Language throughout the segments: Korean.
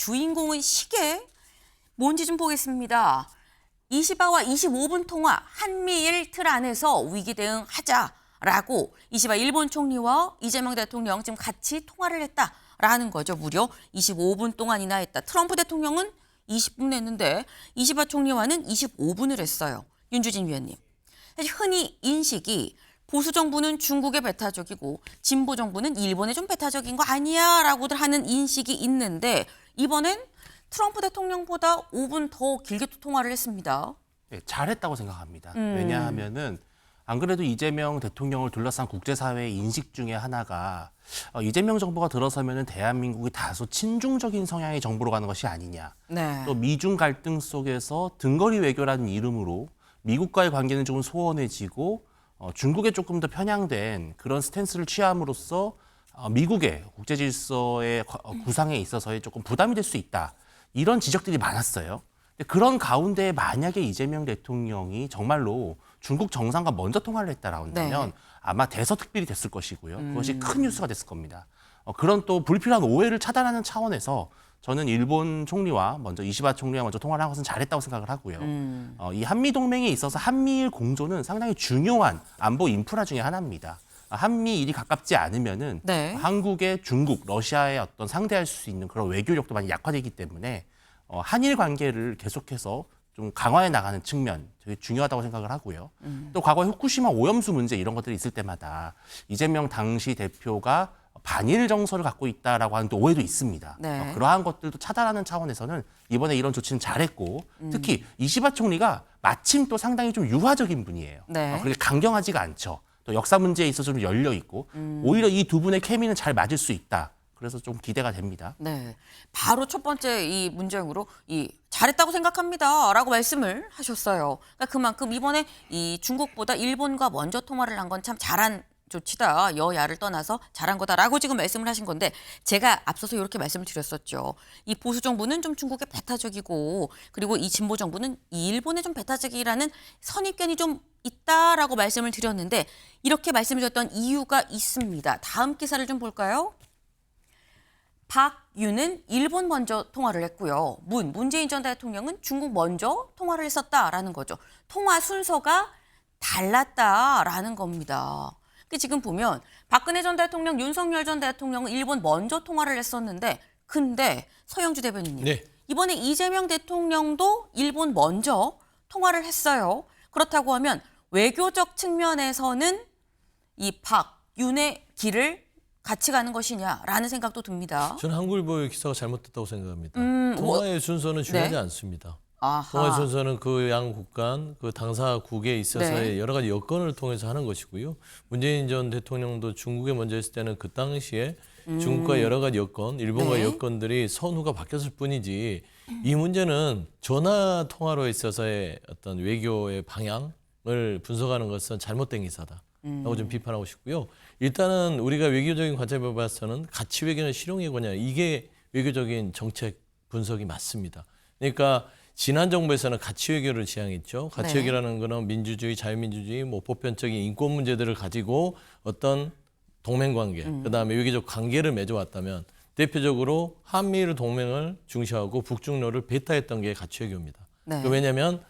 주인공은 시계? 뭔지 좀 보겠습니다. 20화와 25분 통화 한미일 틀 안에서 위기 대응하자라고 20화 일본 총리와 이재명 대통령 지금 같이 통화를 했다라는 거죠. 무려 25분 동안이나 했다. 트럼프 대통령은 20분 했는데 20화 총리와는 25분을 했어요. 윤주진 위원님. 사실 흔히 인식이 보수 정부는 중국에 배타적이고 진보 정부는 일본에 좀 배타적인 거 아니야 라고들 하는 인식이 있는데 이번엔 트럼프 대통령보다 5분 더 길게 통화를 했습니다. 네, 잘했다고 생각합니다. 왜냐하면은 안 그래도 이재명 대통령을 둘러싼 국제사회의 인식 중에 하나가 이재명 정부가 들어서면은 대한민국이 다소 친중적인 성향의 정부로 가는 것이 아니냐. 네. 또 미중 갈등 속에서 등거리 외교라는 이름으로 미국과의 관계는 조금 소원해지고 중국에 조금 더 편향된 그런 스탠스를 취함으로써 미국의 국제 질서의 구상에 있어서의 조금 부담이 될 수 있다. 이런 지적들이 많았어요. 그런 가운데 만약에 이재명 대통령이 정말로 중국 정상과 먼저 통화를 했다라고 한다면 네. 아마 대서특필이 됐을 것이고요. 그것이 큰 뉴스가 됐을 겁니다. 그런 또 불필요한 오해를 차단하는 차원에서 저는 일본 총리와 먼저 이시바 총리와 먼저 통화를 한 것은 잘했다고 생각을 하고요. 이 한미 동맹에 있어서 한미일 공조는 상당히 중요한 안보 인프라 중에 하나입니다. 한미일이 가깝지 않으면은 네. 한국의 중국, 러시아의 어떤 상대할 수 있는 그런 외교력도 많이 약화되기 때문에 한일 관계를 계속해서 좀 강화해 나가는 측면 되게 중요하다고 생각을 하고요. 또 과거에 후쿠시마 오염수 문제 이런 것들이 있을 때마다 이재명 당시 대표가 반일 정서를 갖고 있다라고 하는 또 오해도 있습니다. 네. 그러한 것들도 차단하는 차원에서는 이번에 이런 조치는 잘했고 특히 이시바 총리가 마침 또 상당히 좀 유화적인 분이에요. 네. 그렇게 강경하지가 않죠. 또 역사 문제에 있어서 좀 열려 있고 오히려 이 두 분의 케미는 잘 맞을 수 있다. 그래서 좀 기대가 됩니다. 네. 바로 첫 번째 이 문장으로 잘했다고 생각합니다라고 말씀을 하셨어요. 그러니까 그만큼 이번에 이 중국보다 일본과 먼저 통화를 한 건 참 잘한 조치다. 여야를 떠나서 잘한 거다라고 지금 말씀을 하신 건데 제가 앞서서 이렇게 말씀을 드렸었죠. 이 보수 정부는 좀 중국에 배타적이고 그리고 이 진보 정부는 이 일본에 좀 배타적이라는 선입견이 좀 있다라고 말씀을 드렸는데 이렇게 말씀을 드렸던 이유가 있습니다. 다음 기사를 좀 볼까요? 박윤은 일본 먼저 통화를 했고요. 문재인 전 대통령은 중국 먼저 통화를 했었다라는 거죠. 통화 순서가 달랐다라는 겁니다. 지금 보면 박근혜 전 대통령, 윤석열 전 대통령은 일본 먼저 통화를 했었는데 근데 서영주 대변인님, 네. 이번에 이재명 대통령도 일본 먼저 통화를 했어요. 그렇다고 하면 외교적 측면에서는 이 박윤의 길을 같이 가는 것이냐라는 생각도 듭니다. 저는 한국일보의 기사가 잘못됐다고 생각합니다. 뭐, 통화의 순서는 중요하지 네. 않습니다. 아하. 통화의 순서는 그 양국 간, 그 당사국에 있어서의 네. 여러 가지 여건을 통해서 하는 것이고요. 문재인 전 대통령도 중국에 먼저 했을 때는 그 당시에 중국과 여러 가지 여건, 일본과 네. 여건들이 선후가 바뀌었을 뿐이지 이 문제는 전화 통화로 있어서의 어떤 외교의 방향을 분석하는 것은 잘못된 기사다라고 좀 비판하고 싶고요. 일단은 우리가 외교적인 관점에 봐서는 가치 외교냐 실용 외교냐 이게 외교적인 정책 분석이 맞습니다. 그러니까 지난 정부에서는 가치 외교를 지향했죠. 가치 네. 외교라는 거는 민주주의, 자유민주주의, 뭐 보편적인 인권 문제들을 가지고 어떤 동맹 관계, 그다음에 외교적 관계를 맺어왔다면 대표적으로 한미일 동맹을 중시하고 북중로를 배타했던 게 가치 외교입니다. 네. 왜냐하면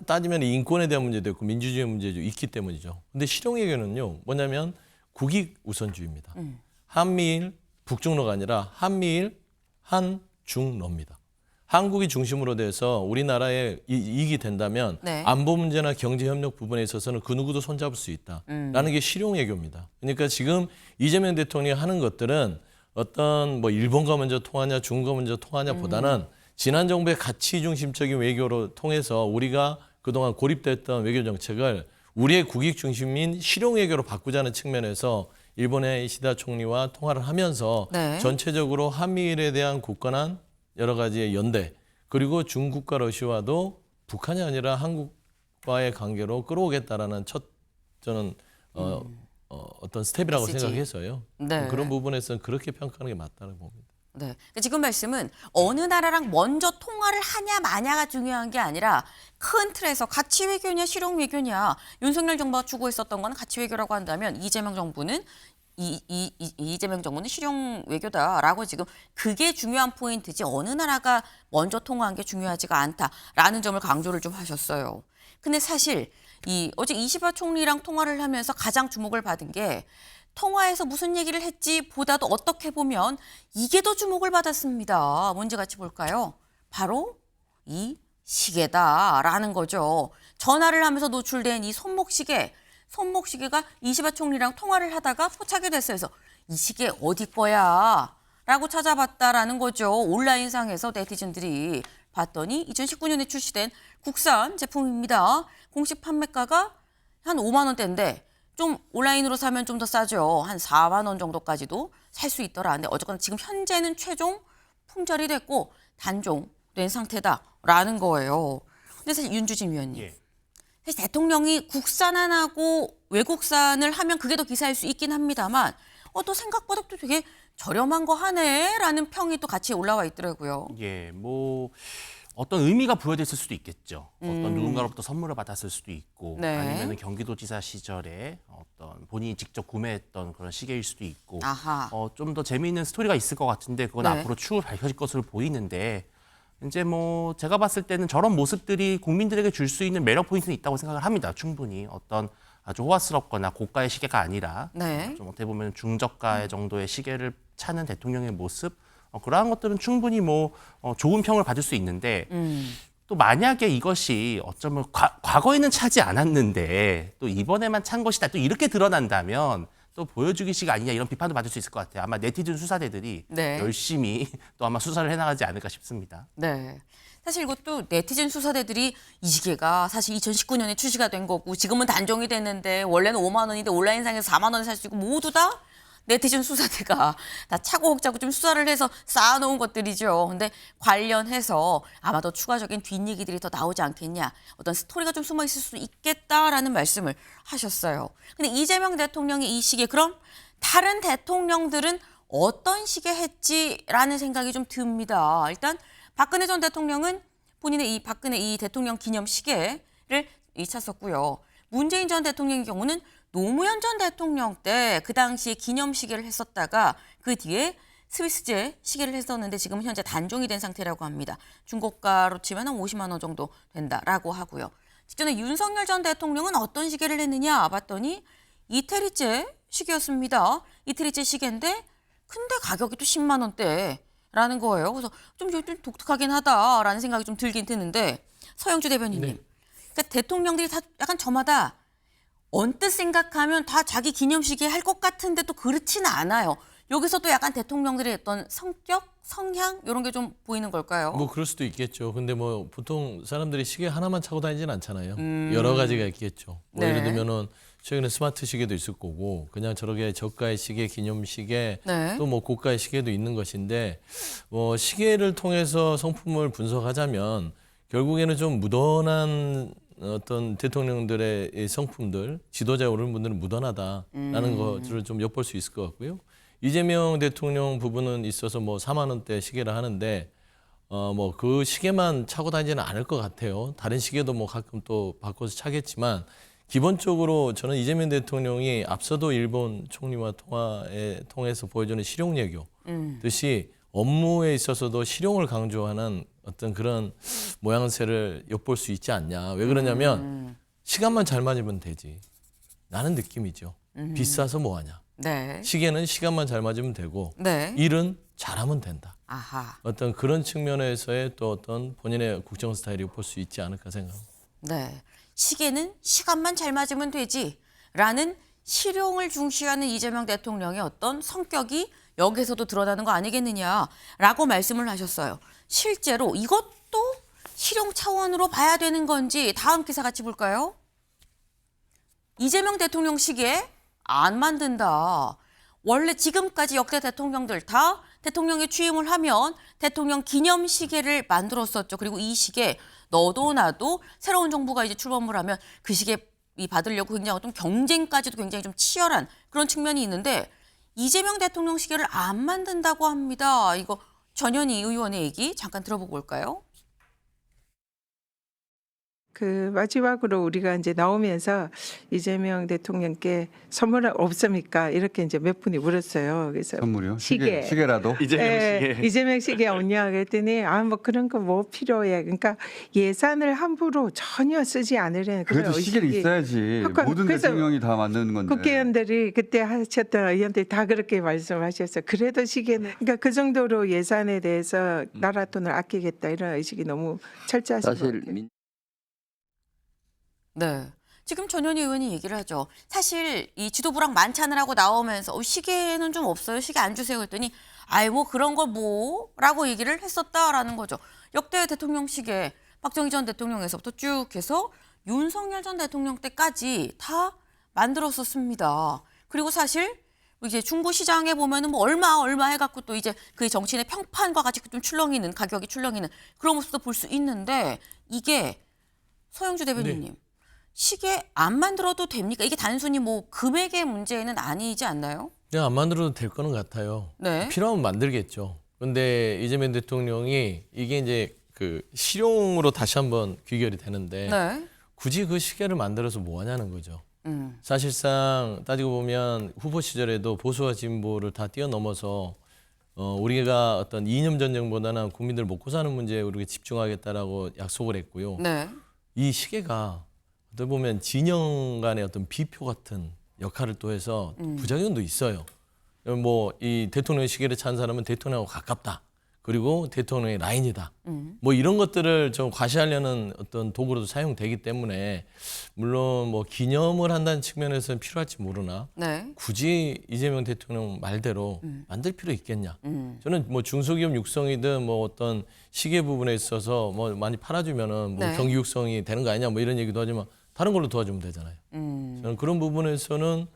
따지면 인권에 대한 문제도 있고 민주주의 문제도 있기 때문이죠. 근데 실용 외교는요, 뭐냐면 국익 우선주의입니다. 한미일 북중로가 아니라 한미일 한중로입니다. 한국이 중심으로 돼서 우리나라에 이익이 된다면 네. 안보 문제나 경제 협력 부분에 있어서는 그 누구도 손잡을 수 있다라는 게 실용 외교입니다. 그러니까 지금 이재명 대통령이 하는 것들은 어떤 뭐 일본과 먼저 통하냐 중국과 먼저 통하냐보다는 지난 정부의 가치 중심적인 외교로 통해서 우리가 그동안 고립됐던 외교 정책을 우리의 국익 중심인 실용 외교로 바꾸자는 측면에서 일본의 이시다 총리와 통화를 하면서 네. 전체적으로 한미일에 대한 굳건한 여러 가지의 연대 그리고 중국과 러시아와도 북한이 아니라 한국과의 관계로 끌어오겠다라는 첫 저는 어떤 스텝이라고 메시지. 생각해서요. 네. 그런 부분에서는 그렇게 평가하는 게 맞다고 봅니다. 네. 지금 말씀은 어느 나라랑 먼저 통화를 하냐 마냐가 중요한 게 아니라 큰 틀에서 가치 외교냐 실용 외교냐 윤석열 정부가 추구했었던 건 가치 외교라고 한다면 이재명 정부는 이재명 정부는 실용 외교다라고 지금 그게 중요한 포인트지 어느 나라가 먼저 통화한 게 중요하지가 않다라는 점을 강조를 좀 하셨어요. 근데 사실 어제 이시바 총리랑 통화를 하면서 가장 주목을 받은 게 통화에서 무슨 얘기를 했지 보다도 어떻게 보면 이게 더 주목을 받았습니다. 뭔지 같이 볼까요? 바로 이 시계다라는 거죠. 전화를 하면서 노출된 이 손목시계가 이시바 총리랑 통화를 하다가 포착이 됐어요. 그래서 이 시계 어디 거야? 라고 찾아봤다라는 거죠. 온라인상에서 네티즌들이 봤더니 2019년에 출시된 국산 제품입니다. 공식 판매가가 한 5만 원대인데 좀 온라인으로 사면 좀 더 싸죠. 한 4만 원 정도까지도 살 수 있더라. 근데 어쨌거나 지금 현재는 최종 품절이 됐고 단종된 상태다라는 거예요. 근데 사실 윤주진 위원님. 예. 사실 대통령이 국산 안 하고 외국산을 하면 그게 더 기사일 수 있긴 합니다만 또 생각보다 또 되게 저렴한 거 하네라는 평이 또 같이 올라와 있더라고요. 예, 뭐 어떤 의미가 부여됐을 수도 있겠죠. 어떤 누군가로부터 선물을 받았을 수도 있고, 네. 아니면 경기도지사 시절에 어떤 본인이 직접 구매했던 그런 시계일 수도 있고, 아하. 좀 더 재미있는 스토리가 있을 것 같은데 그건 네. 앞으로 추후 밝혀질 것으로 보이는데, 이제 뭐 제가 봤을 때는 저런 모습들이 국민들에게 줄 수 있는 매력 포인트는 있다고 생각을 합니다. 충분히 어떤 아주 호화스럽거나 고가의 시계가 아니라 네. 좀 어떻게 보면 중저가의 정도의 시계를 차는 대통령의 모습. 그러한 것들은 충분히 뭐 좋은 평을 받을 수 있는데 또 만약에 이것이 어쩌면 과거에는 차지 않았는데 또 이번에만 찬 것이다 또 이렇게 드러난다면 또 보여주기식 아니냐 이런 비판도 받을 수 있을 것 같아요. 아마 네티즌 수사대들이 네. 열심히 또 아마 수사를 해나가지 않을까 싶습니다. 네. 사실 이것도 네티즌 수사대들이 이 시계가 사실 2019년에 출시가 된 거고 지금은 단종이 됐는데 원래는 5만 원인데 온라인상에서 4만 원에 살 수 있고 모두 다 네티즌 수사대가 다 차곡차곡 좀 수사를 해서 쌓아놓은 것들이죠. 근데 관련해서 아마도 추가적인 뒷얘기들이 더 나오지 않겠냐. 어떤 스토리가 좀 숨어 있을 수 있겠다라는 말씀을 하셨어요. 근데 이재명 대통령이 이 시기에 그럼 다른 대통령들은 어떤 시기에 했지라는 생각이 좀 듭니다. 일단 박근혜 전 대통령은 본인의 박근혜 대통령 기념 시계를 찼었고요. 문재인 전 대통령의 경우는 노무현 전 대통령 때 그 당시에 기념 시계를 했었다가 그 뒤에 스위스제 시계를 했었는데 지금 현재 단종이 된 상태라고 합니다. 중고가로 치면 한 50만 원 정도 된다라고 하고요. 직전에 윤석열 전 대통령은 어떤 시계를 했느냐 봤더니 이태리제 시계였습니다. 이태리제 시계인데 근데 가격이 또 10만 원대라는 거예요. 그래서 좀 독특하긴 하다라는 생각이 좀 들긴 드는데 서영주 대변인님. 네. 그러니까 대통령들이 다 약간 저마다 언뜻 생각하면 다 자기 기념시계 할 것 같은데 또 그렇지는 않아요. 여기서 또 약간 대통령들의 어떤 성격, 성향 이런 게 좀 보이는 걸까요? 뭐 그럴 수도 있겠죠. 근데 뭐 보통 사람들이 시계 하나만 차고 다니진 않잖아요. 여러 가지가 있겠죠. 뭐 네. 예를 들면은 최근에 스마트 시계도 있을 거고 그냥 저렇게 저가의 시계, 기념 시계, 네. 또 뭐 고가의 시계도 있는 것인데 뭐 시계를 통해서 성품을 분석하자면 결국에는 좀 묻어난 어떤 대통령들의 이 성품들, 지도자에 오르는 분들은 묻어나다라는 것을 좀 엿볼 수 있을 것 같고요. 이재명 대통령 부분은 있어서 뭐 4만 원대 시계를 하는데 뭐 그 시계만 차고 다니지는 않을 것 같아요. 다른 시계도 뭐 가끔 또 바꿔서 차겠지만 기본적으로 저는 이재명 대통령이 앞서도 일본 총리와 통화에 통해서 보여주는 실용외교 듯이 업무에 있어서도 실용을 강조하는 어떤 그런 모양새를 엿볼 수 있지 않냐. 왜 그러냐면 시간만 잘 맞으면 되지. 라는 느낌이죠. 비싸서 뭐하냐. 네. 시계는 시간만 잘 맞으면 되고 네. 일은 잘하면 된다. 아하. 어떤 그런 측면에서의 또 어떤 본인의 국정 스타일이 볼 수 있지 않을까 생각합니다. 네. 시계는 시간만 잘 맞으면 되지라는 실용을 중시하는 이재명 대통령의 어떤 성격이 여기서도 드러나는 거 아니겠느냐라고 말씀을 하셨어요. 실제로 이것도 실용 차원으로 봐야 되는 건지 다음 기사 같이 볼까요? 이재명 대통령 시계 안 만든다. 원래 지금까지 역대 대통령들 다 대통령이 취임을 하면 대통령 기념 시계를 만들었었죠. 그리고 이 시계 너도 나도 새로운 정부가 이제 출범을 하면 그 시계 받으려고 굉장히 어떤 경쟁까지도 굉장히 좀 치열한 그런 측면이 있는데 이재명 대통령 시계를 안 만든다고 합니다. 이거 전현희 의원의 얘기 잠깐 들어보고 올까요? 그 마지막으로 우리가 이제 나오면서 이재명 대통령께 선물 없습니까? 이렇게 이제 몇 분이 물었어요. 그래서 선물이요? 시계. 시계라도? 이재명 시계 없냐 그랬더니 뭐 그런 거 뭐 필요해. 그러니까 예산을 함부로 전혀 쓰지 않으려는 그런 그래도 시계를 의식이 있어야지. 모든 그래서 대통령이 다 만드는 건데. 국회의원들이 그때 하셨던 의원들이 다 그렇게 말씀하셨어요. 그래도 시계는 그러니까 그 정도로 예산에 대해서 나라 돈을 아끼겠다 이런 의식이 너무 철저하신 것 사실 같아요. 네. 지금 전현희 의원이 얘기를 하죠. 사실 이 지도부랑 만찬을 하고 나오면서 시계는 좀 없어요. 시계 안 주세요. 그랬더니 아이 뭐 그런 걸 뭐라고 얘기를 했었다라는 거죠. 역대 대통령 시계 박정희 전 대통령에서부터 쭉 해서 윤석열 전 대통령 때까지 다 만들었었습니다. 그리고 사실 이제 중고 시장에 보면은 뭐 얼마 해갖고 또 이제 그 정치인의 평판과 같이 좀 출렁이는 가격이 출렁이는 그런 모습도 볼 수 있는데 이게 서영주 대변인님. 시계 안 만들어도 됩니까? 이게 단순히 뭐 금액의 문제는 아니지 않나요? 그냥 안 만들어도 될 거는 같아요. 네. 필요하면 만들겠죠. 근데 이재명 대통령이 이게 이제 그 실용으로 다시 한번 귀결이 되는데 네. 굳이 그 시계를 만들어서 뭐 하냐는 거죠. 사실상 따지고 보면 후보 시절에도 보수와 진보를 다 뛰어넘어서 우리가 어떤 이념 전쟁보다는 국민들 먹고 사는 문제에 우리가 집중하겠다라고 약속을 했고요. 네. 이 시계가 어떻게 보면 진영 간의 어떤 비표 같은 역할을 또 해서 부작용도 있어요. 뭐 이 대통령 시계를 찬 사람은 대통령하고 가깝다. 그리고 대통령의 라인이다. 뭐 이런 것들을 좀 과시하려는 어떤 도구로도 사용되기 때문에 물론 뭐 기념을 한다는 측면에서는 필요할지 모르나 네. 굳이 이재명 대통령 말대로 만들 필요 있겠냐. 저는 뭐 중소기업 육성이든 뭐 어떤 시계 부분에 있어서 뭐 많이 팔아주면은 뭐 네. 경기 육성이 되는 거 아니냐 뭐 이런 얘기도 하지만 다른 걸로 도와주면 되잖아요. 저는 그런 부분에서는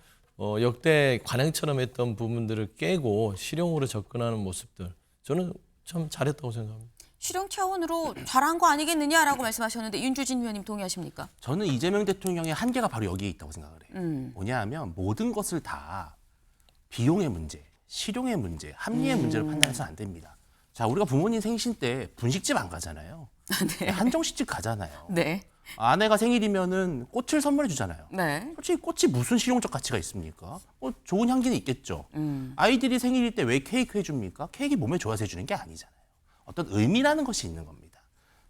역대 관행처럼 했던 부분들을 깨고 실용으로 접근하는 모습들 저는 참 잘했다고 생각합니다. 실용 차원으로 잘한 거 아니겠느냐라고 말씀하셨는데 윤주진 의원님 동의하십니까? 저는 이재명 대통령의 한계가 바로 여기에 있다고 생각을 해요. 뭐냐 하면 모든 것을 다 비용의 문제, 실용의 문제, 합리의 문제로 판단해서는 안 됩니다. 자, 우리가 부모님 생신 때 분식집 안 가잖아요. 한정식집 가잖아요. 네. 아내가 생일이면은 꽃을 선물해 주잖아요. 네. 솔직히 꽃이 무슨 실용적 가치가 있습니까? 뭐 좋은 향기는 있겠죠. 아이들이 생일일 때 왜 케이크 해줍니까? 케이크 몸에 좋아서 해주는 게 아니잖아요. 어떤 의미라는 것이 있는 겁니다.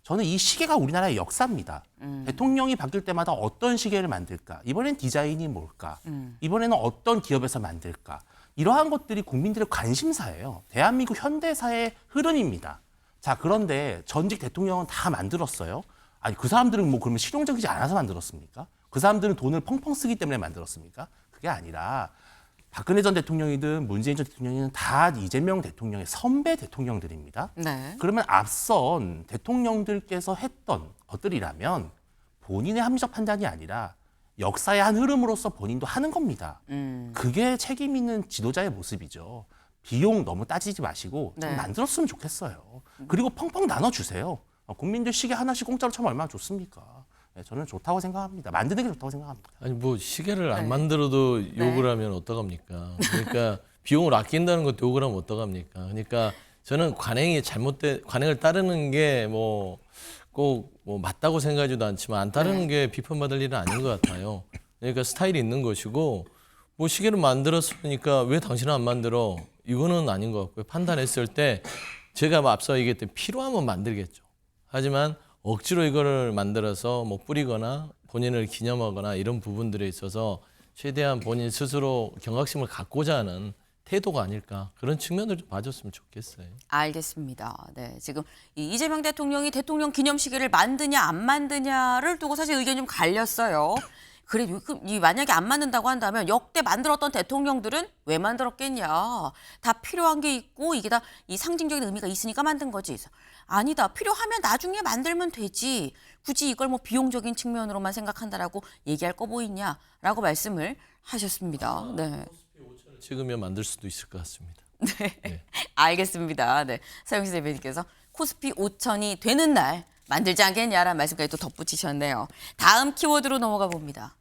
저는 이 시계가 우리나라의 역사입니다. 대통령이 바뀔 때마다 어떤 시계를 만들까? 이번엔 디자인이 뭘까? 이번에는 어떤 기업에서 만들까? 이러한 것들이 국민들의 관심사예요. 대한민국 현대사의 흐름입니다. 자, 그런데 전직 대통령은 다 만들었어요. 아니, 그 사람들은 뭐 그러면 실용적이지 않아서 만들었습니까? 그 사람들은 돈을 펑펑 쓰기 때문에 만들었습니까? 그게 아니라 박근혜 전 대통령이든 문재인 전 대통령이든 다 이재명 대통령의 선배 대통령들입니다. 네. 그러면 앞선 대통령들께서 했던 것들이라면 본인의 합리적 판단이 아니라 역사의 한 흐름으로서 본인도 하는 겁니다. 그게 책임 있는 지도자의 모습이죠. 비용 너무 따지지 마시고 좀 네. 만들었으면 좋겠어요. 그리고 펑펑 나눠주세요. 국민들 시계 하나씩 공짜로 차면 얼마나 좋습니까? 네, 저는 좋다고 생각합니다. 만드는 게 좋다고 생각합니다. 아니 뭐 시계를 안 네. 만들어도 욕을 네. 하면 어떡합니까? 그러니까 비용을 아낀다는 것도 욕을 하면 어떡합니까? 그러니까 저는 관행을 따르는 게 뭐 꼭 뭐 맞다고 생각하지도 않지만 안 따르는 게 비판받을 일은 아닌 것 같아요. 그러니까 스타일이 있는 것이고 뭐 시계를 만들었으니까 왜 당신은 안 만들어? 이거는 아닌 것 같고요. 판단했을 때 제가 앞서 얘기했던 필요하면 만들겠죠. 하지만 억지로 이거를 만들어서 뭐 뿌리거나 본인을 기념하거나 이런 부분들에 있어서 최대한 본인 스스로 경각심을 갖고자 하는 태도가 아닐까 그런 측면을 좀 봐줬으면 좋겠어요. 알겠습니다. 네, 지금 이재명 대통령이 대통령 기념시계를 만드냐 안 만드냐를 두고 사실 의견이 좀 갈렸어요. 그래, 만약에 안 만든다고 한다면 역대 만들었던 대통령들은 왜 만들었겠냐. 다 필요한 게 있고 이게 다 이 상징적인 의미가 있으니까 만든 거지. 아니다. 필요하면 나중에 만들면 되지. 굳이 이걸 뭐 비용적인 측면으로만 생각한다라고 얘기할 거 보이냐라고 말씀을 하셨습니다. 네. 찍으면 만들 수도 있을 것 같습니다. 네. 알겠습니다. 네. 서영수 대변인께서 코스피 5천이 되는 날 만들지 않겠냐라는 말씀까지 또 덧붙이셨네요. 다음 키워드로 넘어가 봅니다.